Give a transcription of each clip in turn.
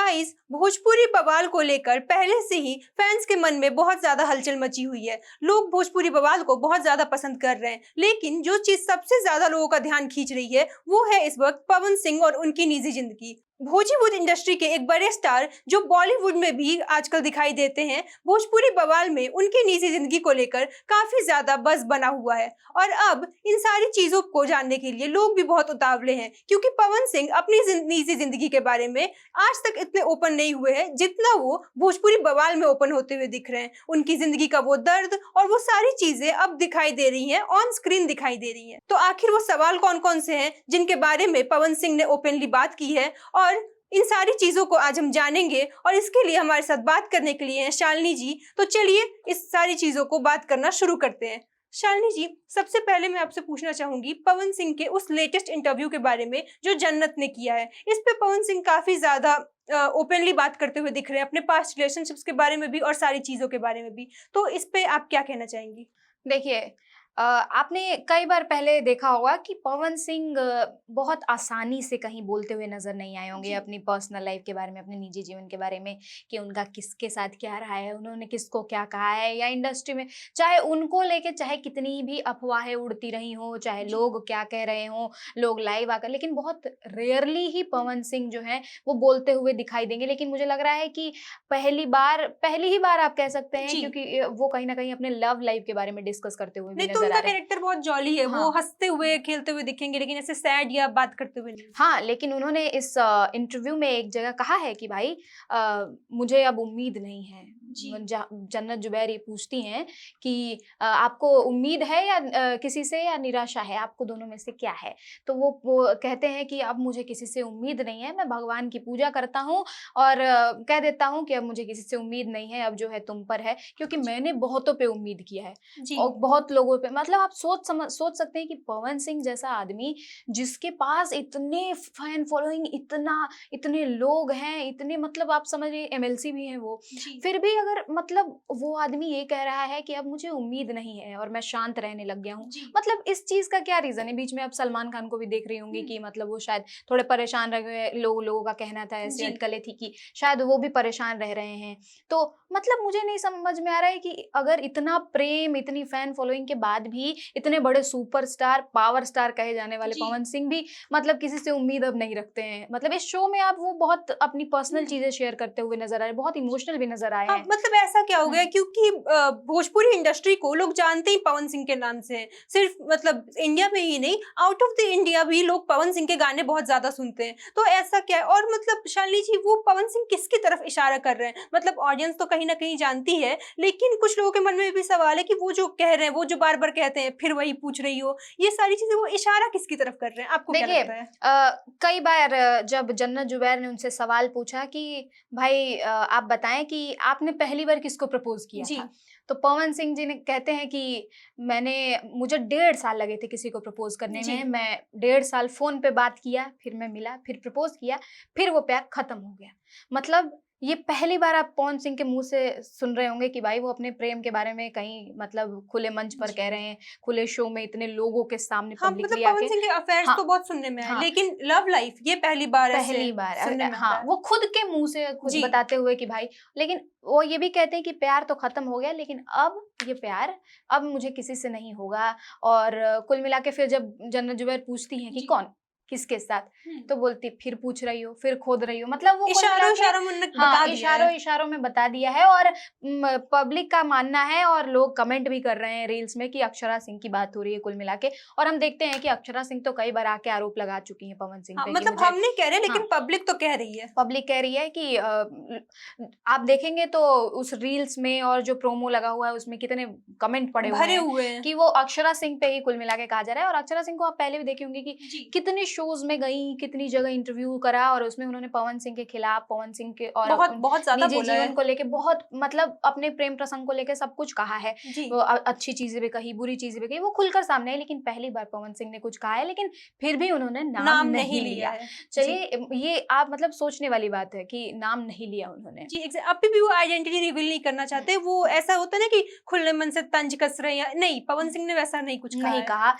Guys, Bhojpuri बवाल को लेकर पहले से ही फैंस के मन में बहुत ज्यादा हलचल मची हुई है। लोग भोजपुरी बवाल को बहुत ज्यादा पसंद कर रहे हैं, लेकिन जो चीज सबसे ज्यादा लोगों का ध्यान खींच रही है वो है इस वक्त पवन सिंह और उनकी निजी जिंदगी। भोजपुरी इंडस्ट्री के एक बड़े स्टार जो बॉलीवुड में भी आजकल दिखाई देते हैं, भोजपुरी बवाल में उनकी निजी जिंदगी को लेकर काफी ज्यादा बज़ बना हुआ है। और अब इन सारी चीजों को जानने के लिए लोग भी बहुत उतावले हैं, क्योंकि पवन सिंह अपनी निजी जिंदगी के बारे में आज तक इतने ओपन नहीं हुए हैं जितना वो भोजपुरी बवाल में ओपन होते हुए दिख रहे हैं। उनकी जिंदगी का वो दर्द और वो सारी चीजें अब दिखाई दे रही हैं, ऑन स्क्रीन दिखाई दे रही हैं। तो आखिर वो सवाल कौन कौन से हैं जिनके बारे में पवन सिंह ने ओपनली बात की है, और इन सारी चीजों को आज हम जानेंगे। और इसके लिए हमारे साथ बात करने के लिए हैं शालिनी जी। तो चलिए इस सारी चीजों को बात करना शुरू करते हैं। शालिनी जी, सबसे पहले मैं आपसे पूछना चाहूंगी पवन सिंह के उस लेटेस्ट इंटरव्यू के बारे में जो जन्नत ने किया है। इस पे पवन सिंह काफी ज्यादा ओपनली बात करते हुए दिख रहे हैं, अपने पास्ट रिलेशनशिप्स के बारे में भी और सारी चीजों के बारे में भी। तो इस पे आप क्या कहना चाहेंगी? देखिए, आपने कई बार पहले देखा होगा कि पवन सिंह बहुत आसानी से कहीं बोलते हुए नजर नहीं आए होंगे अपनी पर्सनल लाइफ के बारे में, अपने निजी जीवन के बारे में, कि उनका किसके साथ क्या रहा है, उन्होंने किसको क्या कहा है, या इंडस्ट्री में चाहे उनको लेके चाहे कितनी भी अफवाहें उड़ती रही हो, चाहे लोग क्या कह रहे हो, लोग लाइव आकर, लेकिन बहुत रेयरली ही पवन सिंह जो है वो बोलते हुए दिखाई देंगे। लेकिन मुझे लग रहा है कि पहली ही बार आप कह सकते हैं, क्योंकि वो कहीं ना कहीं अपने लव लाइफ के बारे में डिस्कस करते हुए नहीं, तो उनका कैरेक्टर बहुत जॉली है। हाँ। वो हंसते हुए खेलते हुए दिखेंगे, लेकिन ऐसे सैड या बात करते हुए नहीं। हाँ, लेकिन उन्होंने इस इंटरव्यू में एक जगह कहा है कि भाई मुझे अब उम्मीद नहीं है। जन्नत जुबैर ये पूछती हैं कि आपको उम्मीद है या किसी से, या निराशा है, आपको दोनों में से क्या है? तो वो कहते हैं कि अब मुझे किसी से उम्मीद नहीं है, मैं भगवान की पूजा करता हूँ और कह देता हूँ कि अब मुझे किसी से उम्मीद नहीं है, अब जो है तुम पर है, क्योंकि मैंने बहुतों पे उम्मीद किया है और बहुत लोगों पे। मतलब आप सोच सकते हैं कि पवन सिंह जैसा आदमी जिसके पास इतने फैन फॉलोइंग, इतने लोग हैं, इतने, मतलब आप समझिए MLC भी हैं वो, फिर भी अगर मतलब वो आदमी ये कह रहा है कि अब मुझे उम्मीद नहीं है और मैं शांत रहने लग गया हूँ, मतलब इस चीज का क्या रीजन है? बीच में आप सलमान खान को भी देख रही होंगी कि मतलब वो शायद थोड़े परेशान रह गए, लोगों का कहना था, ऐसी अटकलें थी कि शायद वो भी परेशान रह रहे हैं। तो मतलब मुझे नहीं समझ में आ रहा है कि अगर इतना प्रेम, इतनी फैन फॉलोइंग के बाद भी इतने बड़े सुपरस्टार, पावर स्टार कहे जाने वाले पवन सिंह भी मतलब किसी से उम्मीद अब नहीं रखते हैं। मतलब इस शो में आप वो बहुत अपनी पर्सनल चीजें शेयर करते हुए नजर आए, बहुत इमोशनल भी नजर आए हैं। मतलब ऐसा क्या हो गया? क्योंकि भोजपुरी इंडस्ट्री को लोग जानते ही पवन सिंह के नाम से हैं। सिर्फ मतलब इंडिया में ही नहीं, आउट ऑफ द इंडिया भी लोग पवन सिंह के गाने बहुत ज्यादा सुनते हैं। तो ऐसा क्या है? और मतलब शालिनी जी, वो पवन सिंह किसकी तरफ इशारा कर रहे हैं? मतलब ऑडियंस तो कहीं ना कहीं जानती है, लेकिन कुछ लोगों के मन में भी सवाल है कि वो जो कह रहे हैं, वो जो बार बार कहते हैं फिर वही पूछ रही हो, ये सारी चीजें वो इशारा किसकी तरफ कर रहे हैं? आपको क्या लगता है? कई बार जब जन्नत जुबैर ने उनसे सवाल पूछा कि भाई आप बताएं कि आपने पहली बार किसको प्रपोज किया था, तो पवन सिंह जी ने कहते हैं कि मुझे 1.5 साल लगे थे किसी को प्रपोज करने में। मैं 1.5 साल फोन पे बात किया, फिर मैं मिला, फिर प्रपोज किया, फिर वो प्यार खत्म हो गया। मतलब ये पहली बार आप पवन सिंह के मुंह से सुन रहे होंगे कि भाई वो अपने प्रेम के बारे में कहीं मतलब खुले मंच पर कह रहे हैं, खुले शो में इतने लोगों के सामने पब्लिकली आके। पवन सिंह के अफेयर्स तो बहुत सुनने में आए, लेकिन लव लाइफ ये पहली बार सुनने में हाँ, वो खुद के मुंह से खुद बताते हुए कि भाई, लेकिन वो ये भी कहते हैं कि प्यार तो खत्म हो गया, लेकिन अब ये प्यार अब मुझे किसी से नहीं होगा। और कुल मिला के फिर जब जन्नत जुबैर पूछती हैं कि कौन, किसके साथ, तो बोलती फिर पूछ रही हो, फिर खोद रही हो। मतलब वो इशारों में बता दिया है। और पब्लिक का मानना है और लोग कमेंट भी कर रहे हैं रील्स में कि अक्षरा सिंह की बात हो रही है कुल मिला के। और हम देखते हैं कि अक्षरा सिंह तो कई बार आके आरोप लगा चुकी है पवन सिंह पे। मतलब हम नहीं कह रहे, लेकिन पब्लिक तो कह रही है, कि आप देखेंगे तो उस रील्स में और जो प्रोमो लगा हुआ है उसमें कितने कमेंट पड़े हुए हैं कि वो अक्षरा सिंह पे ही कुल मिला के कहा जा रहा है। और अक्षरा सिंह को आप पहले भी देखे होंगे कि कितने शोज में गई, कितनी जगह इंटरव्यू करा, और उसमें उन्होंने पवन सिंह के खिलाफ, पवन सिंह के और बहुत ज्यादा निजी जीवन को लेके, बहुत मतलब अपने प्रेम प्रसंग को लेके सब कुछ कहा है। अच्छी चीजें भी कही, बुरी चीजें भी कही, वो खुलकर सामने है। लेकिन पहली बार पवन सिंह ने कुछ कहा है, लेकिन फिर भी उन्होंने नाम नहीं लिया। चलिए, ये आप मतलब सोचने वाली बात है कि नाम नहीं लिया उन्होंने। अभी भी वो आइडेंटिटी रिवील नहीं करना चाहते। वो ऐसा होता है ना कि खुले मन से तंज कस रहे हैं, नहीं, पवन सिंह ने वैसा नहीं कुछ कहा।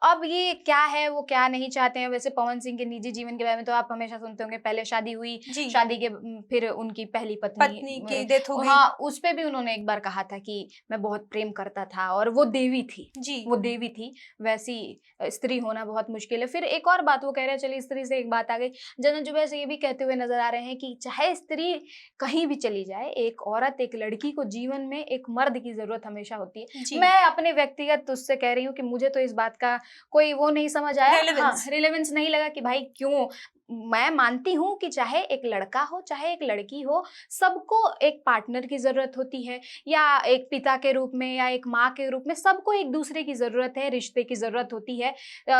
अब ये क्या है, वो क्या नहीं चाह चाहते हैं। वैसे पवन सिंह के निजी जीवन के बारे में तो आप हमेशा सुनते होंगे, पहले शादी हुई, जी शादी के फिर उनकी पहली पत्नी की डेथ हो गई। हाँ, उस पे भी उन्होंने एक बार कहा था कि मैं बहुत प्रेम करता था और वो देवी थी, जी वो देवी थी, वैसी स्त्री होना बहुत मुश्किल है। फिर एक और बात वो कह रहे हैं, चलिए स्त्री से एक बात आ गई, जनरल जुबैर से ये भी कहते हुए नजर आ रहे हैं कि चाहे स्त्री कहीं भी चली जाए, एक औरत, एक लड़की को जीवन में एक मर्द की जरूरत हमेशा होती है। जी मैं अपने व्यक्तिगत उससे कह रही हूँ कि मुझे तो इस बात का कोई वो नहीं समझ आया, हाँ, रिलेवेंस नहीं लगा कि भाई क्यों। मैं मानती हूँ कि चाहे एक लड़का हो चाहे एक लड़की हो, सबको एक पार्टनर की जरूरत होती है, या एक पिता के रूप में या एक माँ के रूप में, सबको एक दूसरे की जरूरत है, रिश्ते की जरूरत होती है,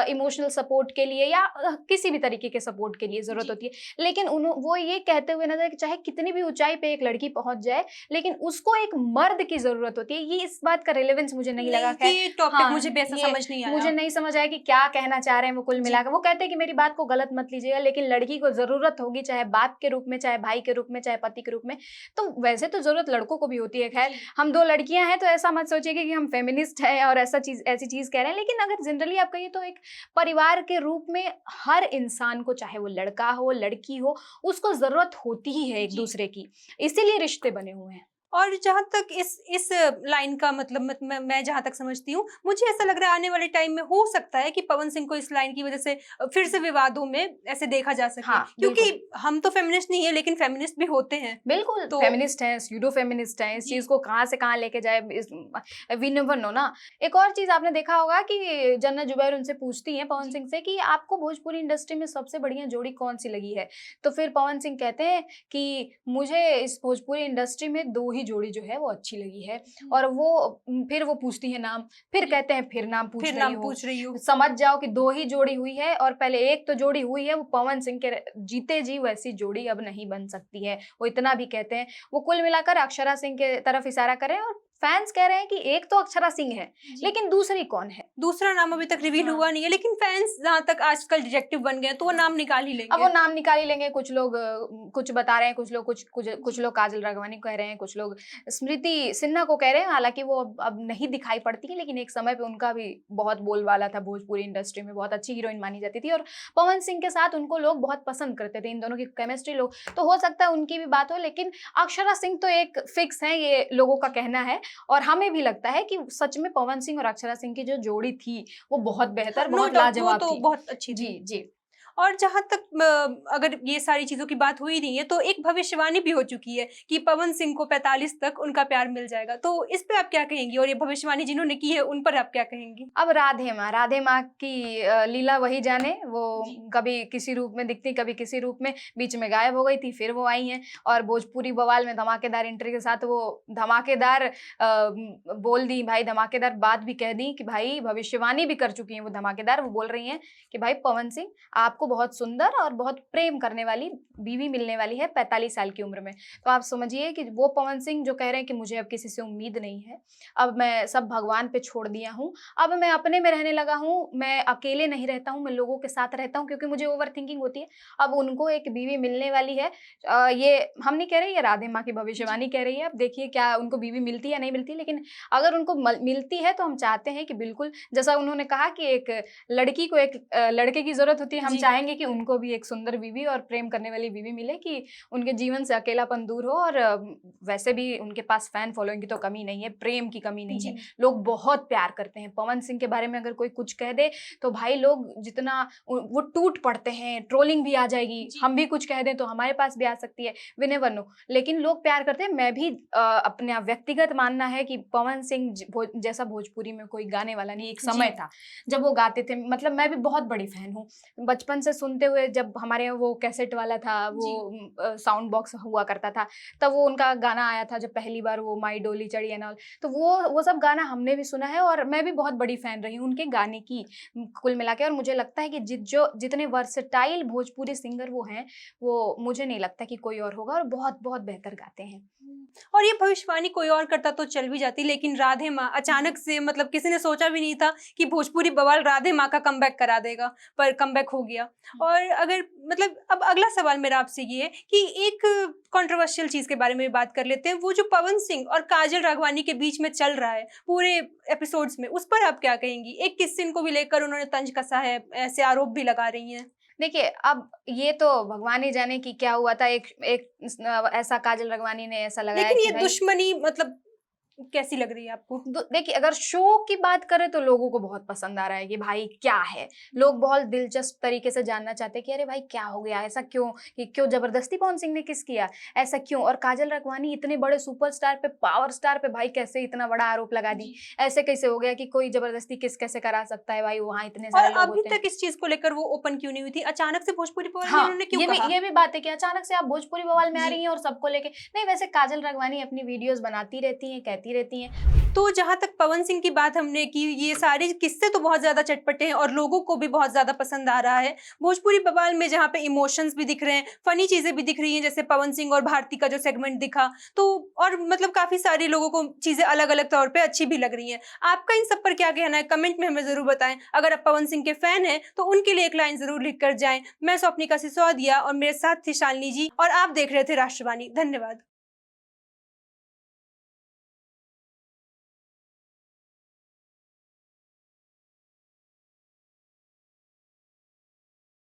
इमोशनल सपोर्ट के लिए या किसी भी तरीके के सपोर्ट के लिए जरूरत होती है। लेकिन वो ये कहते हुए नजर कि चाहे कितनी भी ऊंचाई पे एक लड़की पहुंच जाए, लेकिन उसको एक मर्द की जरूरत होती है। ये इस बात का रिलेवेंस मुझे नहीं लगा। टॉपिक मुझे भी ऐसा समझ नहीं आया, मुझे नहीं समझ आया कि क्या कहना चाह रहे हैं वो कुल मिलाकर। वो कहते हैं कि मेरी बात को गलत मत लीजिएगा, लेकिन लड़की को जरूरत होगी, चाहे बाप के रूप में, चाहे भाई के रूप में, चाहे पति के रूप में। तो वैसे तो जरूरत लड़कों को भी होती है। खैर, हम दो लड़कियां हैं तो ऐसा मत सोचिएगा कि हम फेमिनिस्ट हैं और ऐसी चीज कह रहे हैं। लेकिन अगर जनरली आप कहिए तो एक परिवार के रूप में हर इंसान को, चाहे वो लड़का हो लड़की हो, उसको जरूरत होती ही है एक दूसरे की, इसीलिए रिश्ते बने हुए हैं। और जहां तक इस लाइन का मतलब मैं जहां तक समझती हूँ, मुझे ऐसा लग रहा है आने वाले टाइम में हो सकता है कि पवन सिंह को इस लाइन की वजह से फिर से विवादों में ऐसे देखा जा सके। हाँ, क्योंकि हम तो फेमिनिस्ट नहीं है, लेकिन फेमिनिस्ट भी होते हैं। बिल्कुल, तो फेमिनिस्ट हैं, स्यूडो फेमिनिस्ट हैं। इस चीज को कहाँ से कहाँ लेके जाए, वी नेवर नो ना। एक और चीज आपने देखा होगा कि जन्नत जुबैर उनसे पूछती हैं पवन सिंह से कि आपको भोजपुरी इंडस्ट्री में सबसे बढ़िया जोड़ी कौन सी लगी है, तो फिर पवन सिंह कहते हैं कि मुझे इस भोजपुरी इंडस्ट्री में दो ही जोड़ी जो है वो अच्छी लगी है। और फिर वो पूछती है नाम, फिर कहते हैं फिर नाम पूछ रही हो। समझ जाओ कि दो ही जोड़ी हुई है, और पहले एक तो जोड़ी हुई है, वो पवन सिंह के जीते जी वैसी जोड़ी अब नहीं बन सकती है, वो इतना भी कहते हैं। वो कुल मिलाकर अक्षरा सिंह के तरफ इशारा कर रहे हैं, और फैंस कह रहे हैं कि एक तो अक्षरा सिंह है, लेकिन दूसरी कौन है? दूसरा नाम अभी तक रिवील हुआ नहीं है, लेकिन फैंस जहां तक आजकल डिटेक्टिव बन गए तो वो नाम निकाल ही लेंगे। अब वो नाम निकाल ही लेंगे। कुछ लोग कुछ बता रहे हैं, कुछ लोग काजल राघवानी कह रहे हैं, कुछ लोग स्मृति सिन्हा को कह रहे हैं। हालांकि वो अब नहीं दिखाई पड़ती है, लेकिन एक समय पे उनका भी बहुत बोलबाला था भोजपुरी इंडस्ट्री में, बहुत अच्छी हीरोइन मानी जाती थी, और पवन सिंह के साथ उनको लोग बहुत पसंद करते थे। इन दोनों की केमिस्ट्री लोग, तो हो सकता है उनकी भी बात हो, लेकिन अक्षरा सिंह तो एक फिक्स है, ये लोगों का कहना है। और हमें भी लगता है कि सच में पवन सिंह और अक्षरा सिंह की जो जोड़ी थी वो बहुत बेहतर, बहुत लाजवाब थी, बहुत अच्छी थी। जी। और जहां तक अगर ये सारी चीजों की बात हुई नहीं है, तो एक भविष्यवाणी भी हो चुकी है कि पवन सिंह को 45 तक उनका प्यार मिल जाएगा। तो इस पे आप क्या कहेंगी, और ये भविष्यवाणी जिन्होंने की है उन पर आप क्या कहेंगी? अब राधे माँ की लीला वही जाने। वो कभी किसी रूप में दिखती, कभी किसी रूप में, बीच में गायब हो गई थी, फिर वो आई हैं। और भोजपुरी बवाल में धमाकेदार एंट्री के साथ वो धमाकेदार बोल दी भाई, धमाकेदार बात भी कह दी कि भाई भविष्यवाणी भी कर चुकी है वो धमाकेदार। वो बोल रही हैं कि भाई पवन सिंह, आपको बहुत सुंदर और बहुत प्रेम करने वाली बीवी मिलने वाली है 45 साल की उम्र में। तो आप समझिए कि वो पवन सिंह जो कह रहे हैं कि मुझे अब किसी से उम्मीद नहीं है, अब मैं सब भगवान पे छोड़ दिया हूँ, अब मैं अपने में रहने लगा हूँ, मैं अकेले नहीं रहता हूँ, मैं लोगों के साथ रहता हूँ, क्योंकि मुझे ओवर थिंकिंग होती है। अब उनको एक बीवी मिलने वाली है। ये हम नहीं कह रहे, ये राधे माँ की भविष्यवाणी कह रही है। अब देखिए क्या उनको बीवी मिलती है या नहीं मिलती, लेकिन अगर उनको मिलती है तो हम चाहते हैं कि बिल्कुल, जैसा उन्होंने कहा कि एक लड़की को एक लड़के की जरूरत होती है, हम चाहेंगे कि उनको भी एक सुंदर बीवी और प्रेम करने वाली बीवी मिले, कि उनके जीवन से अकेलापन दूर हो। और वैसे भी उनके पास फैन फॉलोइंग की तो कमी नहीं है, प्रेम की कमी नहीं है, लोग बहुत प्यार करते हैं। पवन सिंह के बारे में अगर कोई कुछ कह दे तो भाई लोग जितना वो टूट पड़ते हैं, ट्रोलिंग भी आ जाएगी, हम भी कुछ कह दें तो हमारे पास भी आ सकती है, वी नेवर नो, लेकिन लोग प्यार करते हैं। मैं भी अपना व्यक्तिगत मानना है कि पवन सिंह जैसा भोजपुरी में कोई गाने वाला नहीं। एक समय था जब वो गाते थे, मतलब मैं भी बहुत बड़ी फैन हूँ, बचपन से सुनते हुए। जब हमारे यहाँ वो कैसेट वाला था, वो साउंड बॉक्स हुआ करता था, तब वो उनका गाना आया था जब पहली बार वो माई डोली चढ़ी एंड ऑल, तो वो सब गाना हमने भी सुना है, और मैं भी बहुत बड़ी फैन रही हूँ उनके गाने की कुल मिला के। और मुझे लगता है कि जितने वर्सेटाइल भोजपुरी सिंगर वो हैं, वो मुझे नहीं लगता कि कोई और होगा, और बहुत बहुत बेहतर गाते हैं। और ये भविष्यवाणी कोई और करता तो चल भी जाती, लेकिन राधे माँ अचानक से, मतलब किसी ने सोचा भी नहीं था कि भोजपुरी बवाल राधे माँ का कमबैक करा देगा, पर कमबैक हो गया। और अगर मतलब अब अगला सवाल मेरा आपसे ये है कि एक कंट्रोवर्शियल चीज के बारे में भी बात कर लेते हैं, वो जो पवन सिंह और काजल राघवानी के बीच में चल रहा है पूरे एपिसोड्स में, उस पर आप क्या कहेंगी? एक किस सीन को भी लेकर उन्होंने तंज कसा है, ऐसे आरोप भी लगा रही हैं। देखिए, अब ये तो भगवान ही जाने कि क्या हुआ था। एक एक ऐसा काजल राघवानी ने ऐसा लगाया लेकिन कि ये भाई दुश्मनी मतलब कैसी लग रही है आपको? देखिए, अगर शो की बात करें तो लोगों को बहुत पसंद आ रहा है कि भाई क्या है। लोग बहुत दिलचस्प तरीके से जानना चाहते हैं कि अरे भाई क्या हो गया, ऐसा क्यों, कि क्यों जबरदस्ती पवन सिंह ने किस किया, ऐसा क्यों। और काजल राघवानी इतने बड़े सुपरस्टार पे, पावर स्टार पे भाई कैसे इतना बड़ा आरोप लगा दी। ऐसे कैसे हो गया कि कोई जबरदस्ती किस कैसे करा सकता है भाई, वहां इतने और सारे लोग अभी होते हैं। तक इस चीज को लेकर वो ओपन क्यों नहीं हुई थी? अचानक से भोजपुरी बवाल में हाँ, उन्होंने क्यों कहा? ये भी बात है कि अचानक से आप भोजपुरी बवाल में आ जी। रही हैं और सबको लेके। नहीं, वैसे काजल राघवानी अपनी वीडियोस बनाती रहती हैं, कहती रहती हैं। तो जहां तक पवन सिंह की बात हमने की, ये सारे किस्से तो बहुत ज्यादा चटपटे हैं और लोगों को भी बहुत ज्यादा पसंद आ रहा है। भोजपुरी बवाल में जहाँ पे इमोशंस भी दिख रहे हैं, फनी चीजें भी दिख रही हैं, जैसे पवन सिंह और भारती का जो सेगमेंट दिखा, तो और मतलब काफी सारे लोगों को चीजें अलग अलग तौर पे अच्छी भी लग रही हैं। आपका इन सब पर क्या कहना है? कमेंट में हमें जरूर बताएं। अगर आप पवन सिंह के फैन हैं तो उनके लिए एक लाइन जरूर लिख कर जाएं। मैं स्वप्निका सिसोदिया और मेरे साथ थी शालिनी जी, और आप देख रहे थे राष्ट्रवाणी। धन्यवाद।